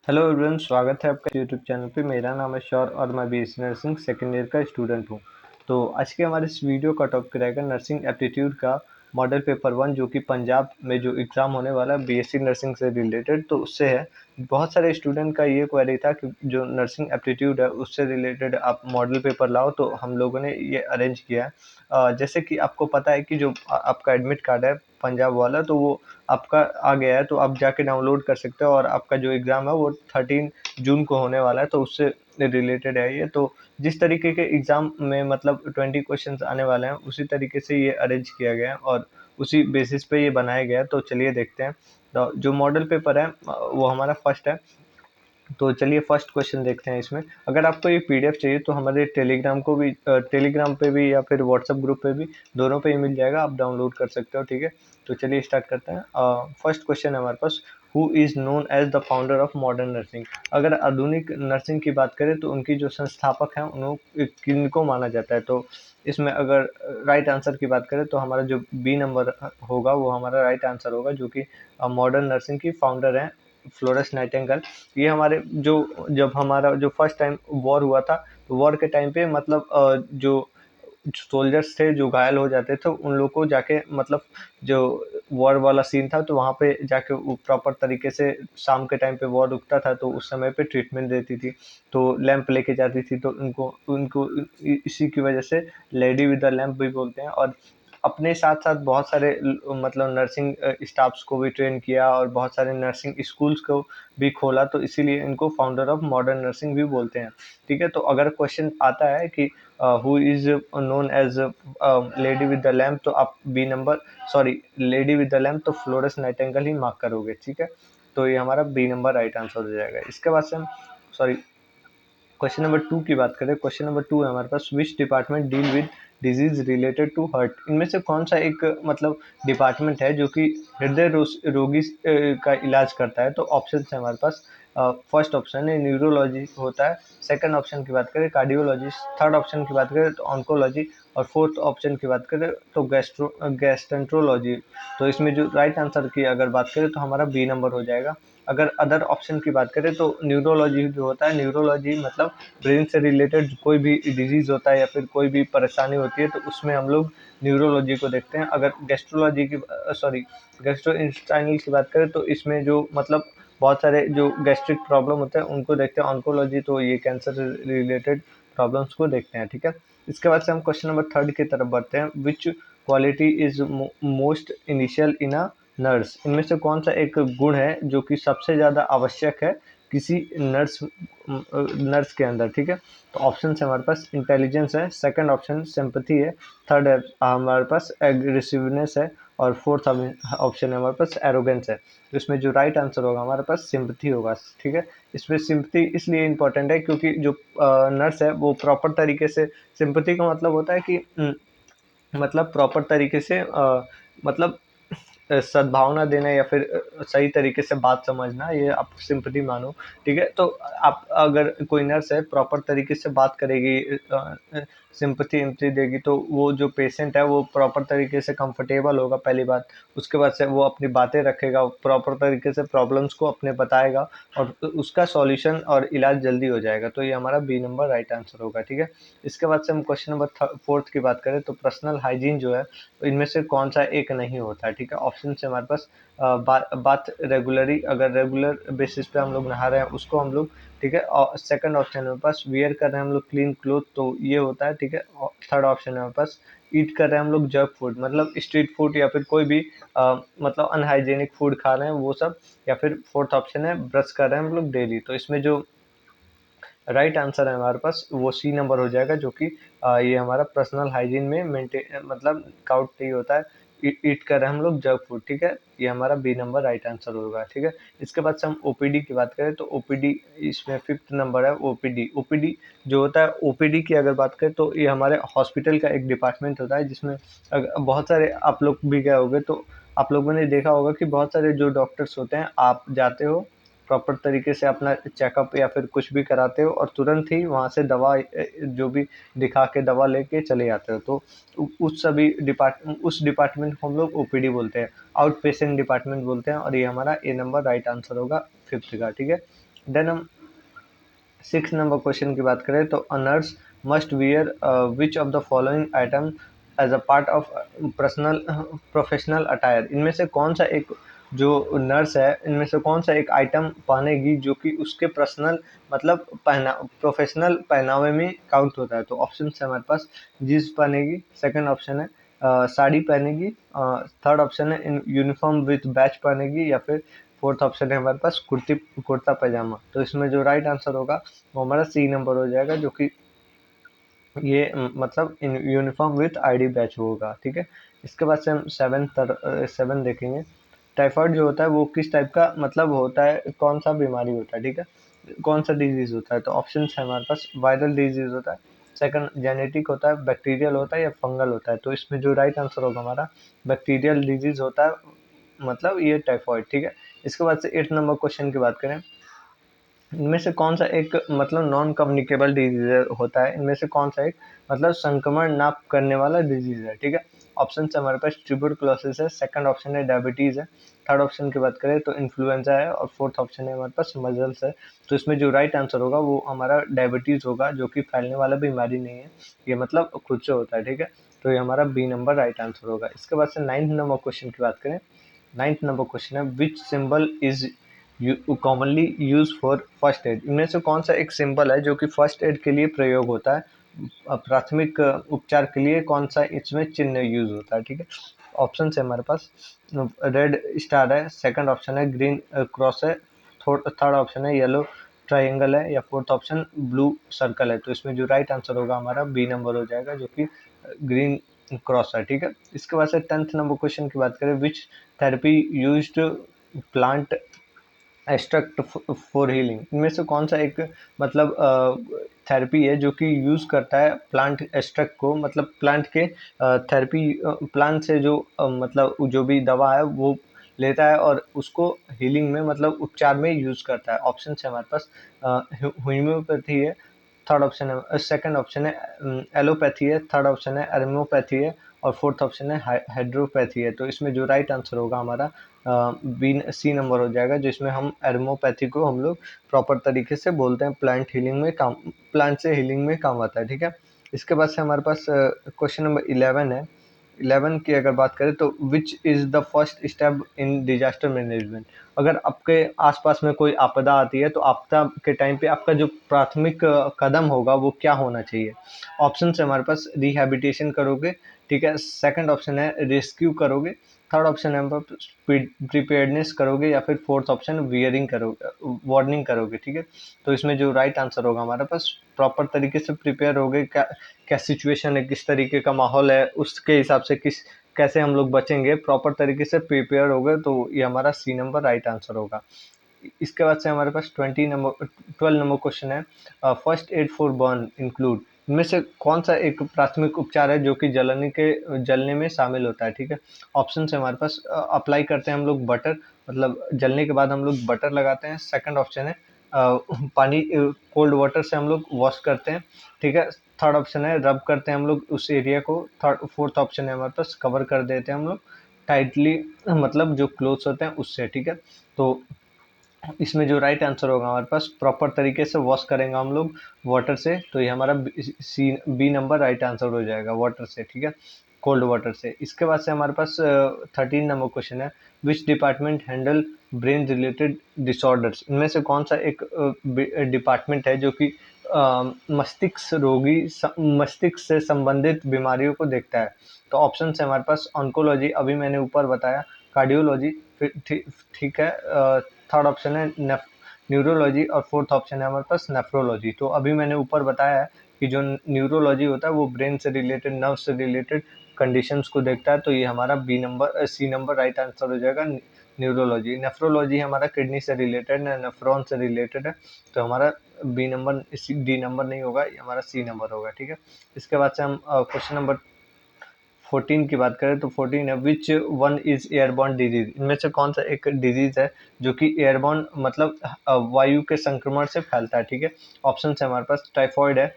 Hello everyone, स्वागत है आपका यूट्यूब चैनल पे। मेरा नाम है शौर और मैं बीएससी नर्सिंग सेकेंड ईयर का स्टूडेंट हूँ। तो आज के हमारे इस वीडियो का टॉपिक रहेगा नर्सिंग एप्टीट्यूड का मॉडल पेपर 1, जो कि पंजाब में जो एग्ज़ाम होने वाला है बीएससी नर्सिंग से रिलेटेड, तो उससे है। बहुत सारे स्टूडेंट का ये क्वेरी था कि जो नर्सिंग एप्टीट्यूड है उससे रिलेटेड आप मॉडल पेपर लाओ, तो हम लोगों ने ये अरेंज किया है। जैसे कि आपको पता है कि जो आपका एडमिट कार्ड है पंजाब वाला, तो वो आपका आ गया है, तो आप जाके डाउनलोड कर सकते हो। और आपका जो एग्ज़ाम है वो 13 जून को होने वाला है, तो उससे रिलेटेड है ये। तो जिस तरीके के एग्ज़ाम में मतलब 20 क्वेश्चंस आने वाले हैं, उसी तरीके से ये अरेंज किया गया है और उसी बेसिस पे ये बनाया गया है। तो चलिए देखते हैं। तो जो मॉडल पेपर है वो हमारा फर्स्ट है। तो चलिए फर्स्ट क्वेश्चन देखते हैं इसमें। अगर आपको ये पीडीएफ चाहिए तो हमारे टेलीग्राम पे भी या फिर व्हाट्सएप ग्रुप पे भी, दोनों पे ही मिल जाएगा, आप डाउनलोड कर सकते हो। ठीक है, तो चलिए स्टार्ट करते हैं। फर्स्ट क्वेश्चन है हमारे पास, who is known as the founder of modern nursing. अगर आधुनिक नर्सिंग की बात करें तो उनकी जो संस्थापक हैं उन्होंने किनको माना जाता है। तो इसमें अगर राइट आंसर की बात करें तो हमारा जो बी नंबर होगा वो हमारा राइट आंसर होगा, जो कि मॉडर्न नर्सिंग की फाउंडर हैं फ्लोरेंस नाइटिंगेल। ये हमारे जो जब हमारा जो फर्स्ट टाइम वॉर हुआ था, तो वॉर के टाइम पे मतलब जो सोल्जर्स थे जो घायल हो जाते थे, उन लोग को जाके मतलब जो वॉर वाला सीन था, तो वहाँ पे जाके वो प्रॉपर तरीके से शाम के टाइम पे वॉर रुकता था, तो उस समय पे ट्रीटमेंट देती थी। तो लैंप लेके जाती थी, तो उनको उनको इसी की वजह से लेडी विद द लैंप भी बोलते हैं। और अपने साथ साथ बहुत सारे मतलब नर्सिंग स्टाफ्स को भी ट्रेन किया और बहुत सारे नर्सिंग स्कूल्स को भी खोला, तो इसीलिए इनको फाउंडर ऑफ मॉडर्न नर्सिंग भी बोलते हैं। ठीक है, तो अगर क्वेश्चन आता है कि who is known as lady with the lamp, तो आप B number, sorry, lady with the lamp तो फ्लोरेंस नाइटिंगेल ही मार्क करोगे। ठीक है, तो ये हमारा बी नंबर राइट आंसर हो जाएगा। इसके बाद से हम, सॉरी, क्वेश्चन नंबर 2 की बात करें। क्वेश्चन नंबर 2 है हमारे पास, which department deal with disease related to heart. इनमें से कौन सा एक मतलब डिपार्टमेंट है जो कि हृदय रोगी का इलाज करता है। तो ऑप्शन है हमारे पास। फर्स्ट ऑप्शन है न्यूरोलॉजी होता है, सेकंड ऑप्शन की बात करें कार्डियोलॉजी, थर्ड ऑप्शन की बात करें तो ऑन्कोलॉजी, और फोर्थ ऑप्शन की बात करें तो गैस्ट्रेंट्रोलॉजी। तो इसमें जो राइट आंसर की अगर बात करें तो हमारा बी नंबर हो जाएगा। अगर अदर ऑप्शन की बात करें तो न्यूरोलॉजी जो होता है, न्यूरोलॉजी मतलब ब्रेन से रिलेटेड कोई भी डिजीज़ होता है या फिर कोई भी परेशानी होती है, तो उसमें हम लोग न्यूरोलॉजी को देखते हैं। अगर गैस्ट्रोलॉजी की, सॉरी, गैस्ट्रोइंटेस्टाइनल की बात करें तो इसमें जो मतलब बहुत सारे जो गैस्ट्रिक प्रॉब्लम होते हैं उनको देखते हैं। ऑन्कोलॉजी तो ये कैंसर से रिलेटेड प्रॉब्लम्स को देखते हैं। ठीक है, इसके बाद से हम क्वेश्चन नंबर थर्ड की तरफ बढ़ते हैं। विच quality is most initial in a nurse. इनमें से कौन सा एक गुण है जो कि सबसे ज़्यादा आवश्यक है किसी नर्स के अंदर। ठीक है, तो ऑप्शन है हमारे पास इंटेलिजेंस है, सेकंड ऑप्शन सिंपैथी है, थर्ड है हमारे पास एग्रेसिवनेस है, और फोर्थ ऑप्शन है हमारे पास एरोगेंस है। तो इसमें जो राइट आंसर होगा हमारे पास सिंपैथी होगा। ठीक है, इसमें सिंपैथी इसलिए इंपॉर्टेंट है क्योंकि जो नर्स है वो प्रॉपर तरीके से, सिंपैथी का मतलब होता है कि मतलब प्रॉपर तरीके से मतलब सद्भावना देना या फिर सही तरीके से बात समझना, ये आप सिंपैथी मानो। ठीक है, तो आप अगर कोई नर्स है प्रॉपर तरीके से बात करेगी, सिंपैथी इम्पैथी देगी, तो वो जो पेशेंट है वो प्रॉपर तरीके से कंफर्टेबल होगा, पहली बात। उसके बाद से वो अपनी बातें रखेगा, प्रॉपर तरीके से प्रॉब्लम्स को अपने बताएगा, और उसका सॉल्यूशन और इलाज जल्दी हो जाएगा। तो ये हमारा बी नंबर राइट आंसर होगा। ठीक है, इसके बाद से हम क्वेश्चन नंबर फोर्थ की बात करें तो पर्सनल हाइजीन जो है, तो इनमें से कौन सा एक नहीं होता है। ठीक है, ऑप्शन से हमारे पास बात रेगुलरी, अगर रेगुलर बेसिस पे हम लोग नहा रहे हैं उसको हम लोग, ठीक है। और सेकंड ऑप्शन है हमारे पास वियर कर रहे हैं हम लोग क्लीन क्लोथ, तो ये होता है। ठीक है, और थर्ड ऑप्शन है हमारे पास ईट कर रहे हैं हम लोग जंक फूड, मतलब स्ट्रीट फूड या फिर कोई भी मतलब अनहाइजेनिक फूड खा रहे हैं वो सब, या फिर फोर्थ ऑप्शन है ब्रश कर रहे हैं हम लोग डेली। तो इसमें जो राइट आंसर है हमारे पास वो सी नंबर हो जाएगा, जो कि ये हमारा पर्सनल हाइजीन में मेंटेन मतलब काउट नहीं होता है। ईट कर रहे हैं हम लोग जंक फूड। ठीक है, ये हमारा बी नंबर राइट आंसर होगा। ठीक है, इसके बाद से हम ओपीडी की बात करें तो ओपीडी, इसमें फिफ्थ नंबर है ओपीडी। ओपीडी जो होता है, ओपीडी की अगर बात करें तो ये हमारे हॉस्पिटल का एक डिपार्टमेंट होता है, जिसमें बहुत सारे, आप लोग भी गए होंगे तो आप लोगों ने देखा होगा कि बहुत सारे जो डॉक्टर्स होते हैं, आप जाते हो प्रॉपर तरीके से अपना चेकअप या फिर कुछ भी कराते हो और तुरंत ही वहाँ से दवा जो भी दिखा के दवा लेके चले आते हो। तो उस डिपार्टमेंट को हम लोग ओपीडी बोलते हैं, आउट पेशेंट डिपार्टमेंट बोलते हैं, और ये हमारा ए नंबर राइट आंसर होगा फिफ्थ का। ठीक है, देन हम 6 नंबर क्वेश्चन की बात करें तो a nurse must wear which of the following item as a part of personal professional attire. इनमें से कौन सा एक जो नर्स है इनमें से कौन सा एक आइटम पहनेगी जो कि उसके पर्सनल मतलब पहना प्रोफेशनल पहनावे में काउंट होता है। तो ऑप्शन है हमारे पास जीन्स पहनेगी, सेकंड ऑप्शन है साड़ी पहनेगी, थर्ड ऑप्शन है इन यूनिफॉर्म विथ बैच पहनेगी, या फिर फोर्थ ऑप्शन है हमारे पास कुर्ता पैजामा। तो इसमें जो राइट आंसर होगा वो हमारा सी नंबर हो जाएगा, जो कि ये मतलब in uniform with ID batch होगा। ठीक है, इसके बाद से हम सेवन देखेंगे। टाइफाइड जो होता है वो किस टाइप का मतलब होता है, कौन सा बीमारी होता है। ठीक है, कौन सा डिजीज होता है। तो ऑप्शन है हमारे पास वायरल डिजीज होता है, सेकंड जेनेटिक होता है, बैक्टीरियल होता है, या फंगल होता है। तो इसमें जो राइट आंसर होगा हमारा बैक्टीरियल डिजीज होता है, मतलब ये टाइफाइड। ठीक है, इसके बाद से 8 नंबर क्वेश्चन की बात करें। इनमें से कौन सा एक मतलब नॉन कम्युनिकेबल डिजीज होता है, इनमें से कौन सा एक मतलब संक्रमण ना करने वाला डिजीज है। ठीक है, ऑप्शन है हमारे पास ट्यूबरकुलोसिस है, सेकंड ऑप्शन है डायबिटीज है, थर्ड ऑप्शन की बात करें तो इन्फ्लुएंजा है, और फोर्थ ऑप्शन है हमारे पास मजल्स है। तो इसमें जो राइट आंसर होगा वो हमारा डायबिटीज होगा, जो कि फैलने वाला बीमारी नहीं है, ये मतलब खुद से होता है। ठीक है, तो ये हमारा बी नंबर राइट आंसर होगा। इसके बाद से 9th नंबर क्वेश्चन की बात करें। 9th नंबर क्वेश्चन है विच symbol is commonly use for first aid. इनमें से कौन सा एक सिंबल है जो कि फर्स्ट एड के लिए प्रयोग होता है, प्राथमिक उपचार के लिए कौन सा इसमें चिन्ह यूज होता है। ठीक है, ऑप्शन है हमारे पास रेड स्टार है, सेकंड ऑप्शन है ग्रीन क्रॉस है, थर्ड ऑप्शन है येलो ट्राइंगल है, या फोर्थ ऑप्शन ब्लू सर्कल है। तो इसमें जो राइट आंसर होगा हमारा बी नंबर हो जाएगा, जो कि ग्रीन क्रॉस है। ठीक है, इसके बाद से 10th नंबर क्वेश्चन की बात करें। Which therapy used plant extract for healing. इनमें से कौन सा एक मतलब थेरेपी है जो कि यूज करता है प्लांट एक्सट्रैक्ट को, मतलब प्लांट के थेरेपी प्लांट से जो मतलब जो भी दवा है वो लेता है और उसको हीलिंग में मतलब उपचार में यूज करता है। ऑप्शन है हमारे पास होम्योपैथी है, थर्ड ऑप्शन है सेकंड ऑप्शन है एलोपैथी है, थर्ड ऑप्शन है एरोम्योपैथी है, और फोर्थ ऑप्शन है हाइड्रोपैथी है। तो इसमें जो राइट आंसर होगा हमारा बी सी नंबर हो जाएगा, जिसमें हम एरोमोपैथी को हम लोग प्रॉपर तरीके से बोलते हैं, प्लांट से हीलिंग में काम आता है। ठीक है, इसके बाद से हमारे पास क्वेश्चन नंबर 11 है। 11 की अगर बात करें तो which is the first step in disaster management. अगर आपके आसपास में कोई आपदा आती है तो आपदा के टाइम पे आपका जो प्राथमिक कदम होगा वो क्या होना चाहिए। ऑप्शन है हमारे पास रिहैबिलिटेशन करोगे, ठीक है, सेकंड ऑप्शन है रेस्क्यू करोगे, थर्ड ऑप्शन है प्रिपेयर्डनेस करोगे, या फिर फोर्थ ऑप्शन वियरिंग करोगे वार्निंग करोगे। ठीक है, तो इसमें जो राइट आंसर होगा हमारे पास प्रॉपर तरीके से प्रिपेयर होगे, क्या क्या सिचुएशन है, किस तरीके का माहौल है, उसके हिसाब से किस कैसे हम लोग बचेंगे, प्रॉपर तरीके से प्रिपेयर हो गए, तो ये हमारा सी नंबर राइट आंसर होगा। इसके बाद से हमारे पास 12 नंबर क्वेश्चन है। First aid for burn include. इनमें से कौन सा एक प्राथमिक उपचार है जो कि जलने में शामिल होता है। ठीक है, ऑप्शन है हमारे पास अप्लाई करते हैं हम लोग बटर, मतलब जलने के बाद हम लोग बटर लगाते हैं, सेकंड ऑप्शन है पानी कोल्ड वाटर से हम लोग वॉश करते हैं। ठीक है, थर्ड ऑप्शन है रब करते हैं हम लोग उस एरिया को, थर्ड फोर्थ ऑप्शन है हमारे पास कवर कर देते हैं हम लोग टाइटली, मतलब जो क्लोथ्स होते हैं उससे। ठीक है, तो इसमें जो राइट आंसर होगा हमारे पास प्रॉपर तरीके से वॉश करेंगे हम लोग वाटर से, तो ये हमारा बी नंबर राइट आंसर हो जाएगा वाटर से। ठीक है, कोल्ड वाटर से। इसके बाद से हमारे पास 13 नंबर क्वेश्चन है। Which department handle brain related disorders. इनमें से कौन सा एक डिपार्टमेंट है जो कि मस्तिष्क से संबंधित बीमारियों को देखता है। तो ऑप्शन है हमारे पास ऑन्कोलॉजी, अभी मैंने ऊपर बताया, कार्डियोलॉजी, ठीक है, थर्ड ऑप्शन है न्यूरोलॉजी, और फोर्थ ऑप्शन है हमारे पास नेफ्रोलॉजी। तो अभी मैंने ऊपर बताया है कि जो न्यूरोलॉजी होता है वो ब्रेन से रिलेटेड, नर्व से रिलेटेड कंडीशंस को देखता है, तो ये हमारा सी नंबर राइट आंसर हो जाएगा न्यूरोलॉजी। नेफ्रोलॉजी हमारा किडनी से रिलेटेड है, नेफ्रॉन से रिलेटेड है, तो हमारा बी नंबर डी नंबर नहीं होगा, ये हमारा सी नंबर होगा। ठीक है, इसके बाद से हम क्वेश्चन नंबर 14 की बात करें तो 14 है which one is airborne disease. इनमें से कौन सा एक डिजीज है जो कि एयरबॉर्न मतलब वायु के संक्रमण से फैलता है। ठीक है, ऑप्शन है हमारे पास टाइफॉइड है,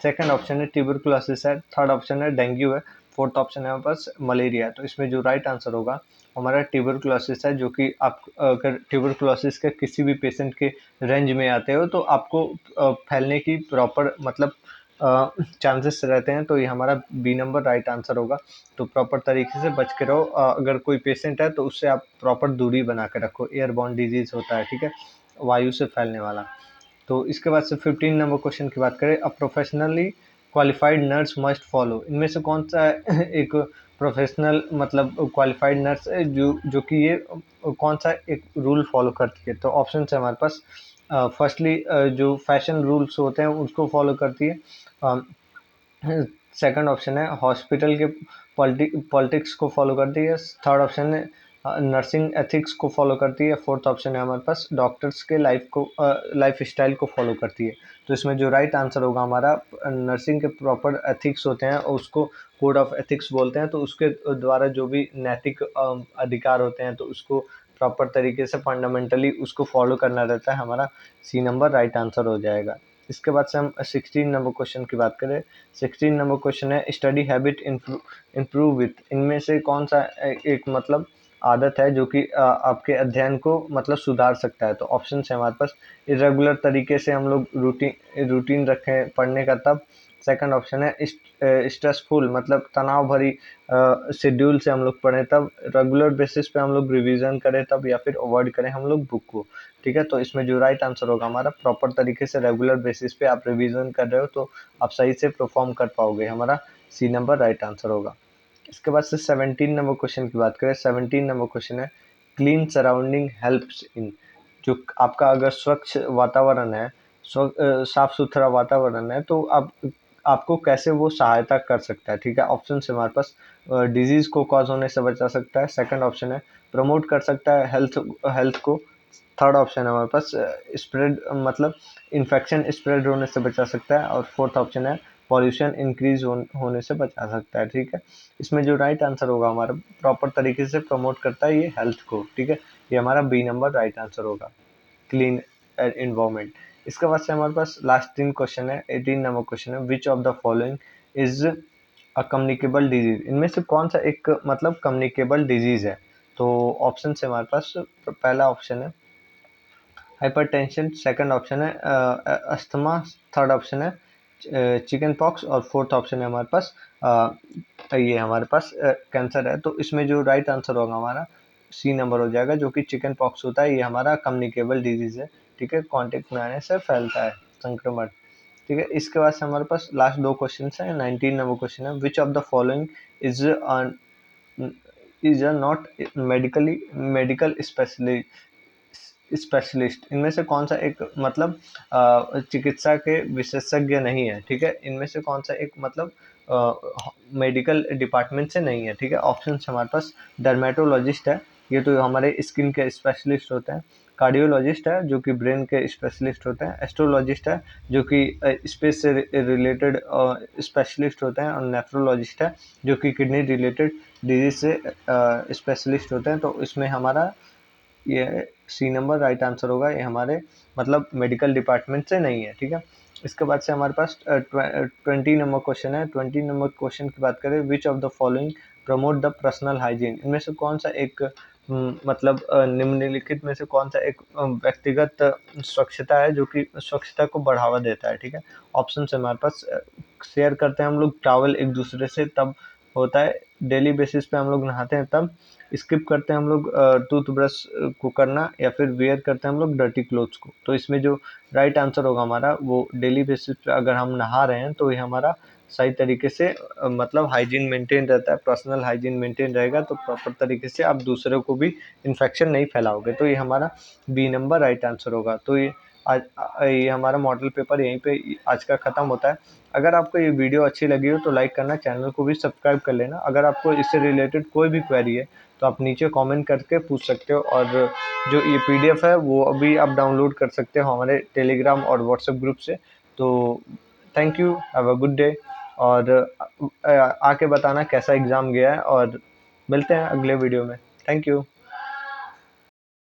सेकंड ऑप्शन है ट्यूबरकुलोसिस है, थर्ड ऑप्शन है डेंगू है, फोर्थ ऑप्शन है हमारे पास मलेरिया है। तो इसमें जो राइट आंसर होगा हमारा ट्यूबरकुलोसिस है, जो कि आप अगर ट्यूबरकुलोसिस के किसी भी पेशेंट के रेंज में आते हो तो आपको फैलने की प्रॉपर मतलब चांसेस रहते हैं। तो ये हमारा बी नंबर राइट आंसर होगा। तो प्रॉपर तरीके से बच के रहो। अगर कोई पेशेंट है तो उससे आप प्रॉपर दूरी बना के रखो। एयरबॉर्न डिजीज होता है, ठीक है, वायु से फैलने वाला। तो इसके बाद से 15 नंबर क्वेश्चन की बात करें, a professionally qualified nurse must follow. इनमें से कौन सा एक प्रोफेशनल मतलब क्वालिफाइड नर्स है जो कि ये कौन सा एक रूल फॉलो करती है? तो ऑप्शन है हमारे पास, फर्स्टली जो फैशन रूल्स होते हैं उसको फॉलो करती है। सेकंड ऑप्शन है हॉस्पिटल के पॉलिटिक्स को फॉलो करती है। थर्ड ऑप्शन है नर्सिंग एथिक्स को फॉलो करती है। फोर्थ ऑप्शन है हमारे पास डॉक्टर्स के लाइफ स्टाइल को फॉलो करती है। तो इसमें जो राइट आंसर होगा हमारा, नर्सिंग के प्रॉपर एथिक्स होते हैं और उसको कोड ऑफ एथिक्स बोलते हैं। तो उसके द्वारा जो भी नैतिक अधिकार होते हैं तो उसको प्रॉपर तरीके से फंडामेंटली उसको फॉलो करना रहता है। हमारा सी नंबर राइट आंसर हो जाएगा। इसके बाद से हम 16 नंबर क्वेश्चन की बात करें। 16 नंबर क्वेश्चन है स्टडी हैबिट इम्प्रूव विथ। इनमें से कौन सा एक मतलब आदत है जो कि आपके अध्ययन को मतलब सुधार सकता है? तो ऑप्शन है हमारे पास, इरेगुलर तरीके से हम लोग रूटीन रखें पढ़ने का तब। सेकंड ऑप्शन है स्ट्रेसफुल मतलब तनाव भरी शेड्यूल से हम लोग पढ़ें तब। रेगुलर बेसिस पे हम लोग रिवीजन करें तब, या फिर अवॉइड करें हम लोग बुक को। ठीक है, तो इसमें जो राइट आंसर होगा हमारा, प्रॉपर तरीके से रेगुलर बेसिस पे आप रिवीजन कर रहे हो तो आप सही से परफॉर्म कर पाओगे। हमारा सी नंबर राइट आंसर होगा। इसके बाद से 17 नंबर क्वेश्चन की बात करें। 17 नंबर क्वेश्चन है क्लीन सराउंडिंग हेल्प्स इन। जो आपका अगर स्वच्छ वातावरण है, साफ सुथरा वातावरण है तो आपको कैसे वो सहायता कर सकता है? ठीक है, ऑप्शन है हमारे पास, डिजीज को कॉज होने से बचा सकता है। सेकंड ऑप्शन है प्रमोट कर सकता है हेल्थ को। थर्ड ऑप्शन है हमारे पास स्प्रेड मतलब इन्फेक्शन स्प्रेड होने से बचा सकता है। और फोर्थ ऑप्शन है पॉल्यूशन इंक्रीज होने से बचा सकता है। ठीक है, इसमें जो राइट आंसर होगा हमारा, प्रॉपर तरीके से प्रमोट करता है ये हेल्थ को। ठीक है, ये हमारा बी नंबर राइट आंसर होगा, क्लीन इन्वायरमेंट। इसके बाद से हमारे पास लास्ट 3 क्वेश्चन है। 18 नंबर क्वेश्चन है विच of the following is a communicable disease. इनमें से कौन सा एक मतलब कम्युनिकेबल डिजीज है? तो ऑप्शन है हमारे पास, पहला ऑप्शन है हाइपरटेंशन, सेकंड ऑप्शन है अस्थमा, थर्ड ऑप्शन है चिकन पॉक्स और फोर्थ ऑप्शन है हमारे पास ये हमारे पास कैंसर है। तो इसमें जो राइट आंसर होगा हमारा सी नंबर हो जाएगा, जो कि चिकन पॉक्स होता है। ये हमारा कम्युनिकेबल डिजीज है। ठीक है, कांटेक्ट में आने से फैलता है संक्रमण। ठीक है, इसके बाद से हमारे पास लास्ट 2 क्वेश्चन है। 19 नंबर क्वेश्चन है विच of the following is not medical specialist. इनमें से कौन सा एक मतलब चिकित्सा के विशेषज्ञ नहीं है? ठीक है, इनमें से कौन सा एक मतलब मेडिकल डिपार्टमेंट से नहीं है? ठीक है, ऑप्शन हमारे पास डर्मेटोलॉजिस्ट है, ये तो हमारे स्किन के स्पेशलिस्ट होते हैं। कार्डियोलॉजिस्ट है जो कि ब्रेन के स्पेशलिस्ट होते हैं। एस्ट्रोलॉजिस्ट है जो कि स्पेस से रिलेटेड स्पेशलिस्ट होते हैं। और नेफ्रोलॉजिस्ट है जो कि किडनी रिलेटेड डिजीज से स्पेशलिस्ट होते हैं। तो इसमें हमारा ये सी नंबर राइट आंसर होगा। ये हमारे मतलब मेडिकल डिपार्टमेंट से नहीं है। ठीक है, इसके बाद से हमारे पास 20 नंबर क्वेश्चन है। 20 नंबर क्वेश्चन की बात करें, विच of the following promote the personal hygiene. इनमें से कौन सा एक मतलब निम्नलिखित में से कौन सा एक व्यक्तिगत स्वच्छता है जो कि स्वच्छता को बढ़ावा देता है? ठीक है, ऑप्शन है हमारे पास, शेयर करते हैं हम लोग टॉवल एक दूसरे से तब होता है। डेली बेसिस पे हम लोग नहाते हैं तब। स्किप करते हैं हम लोग टूथब्रश को करना, या फिर वेयर करते हैं हम लोग डर्टी क्लोथ्स को। तो इसमें जो राइट आंसर होगा हमारा, वो डेली बेसिस पे अगर हम नहा रहे हैं तो ये हमारा सही तरीके से मतलब हाइजीन मेंटेन रहता है। पर्सनल हाइजीन मेंटेन रहेगा तो प्रॉपर तरीके से आप दूसरों को भी इन्फेक्शन नहीं फैलाओगे। तो ये हमारा बी नंबर राइट आंसर होगा। तो ये हमारा मॉडल पेपर यहीं पे आज का ख़त्म होता है। अगर आपको ये वीडियो अच्छी लगी हो तो लाइक करना, चैनल को भी सब्सक्राइब कर लेना। अगर आपको इससे रिलेटेड कोई भी क्वेरी है तो आप नीचे कमेंट करके पूछ सकते हो। और जो ये पीडीएफ है वो अभी आप डाउनलोड कर सकते हो हमारे टेलीग्राम और व्हाट्सएप ग्रुप से। तो thank you, have a good day. और आके बताना कैसा एग्ज़ाम गया है, और मिलते हैं अगले वीडियो में। Thank you.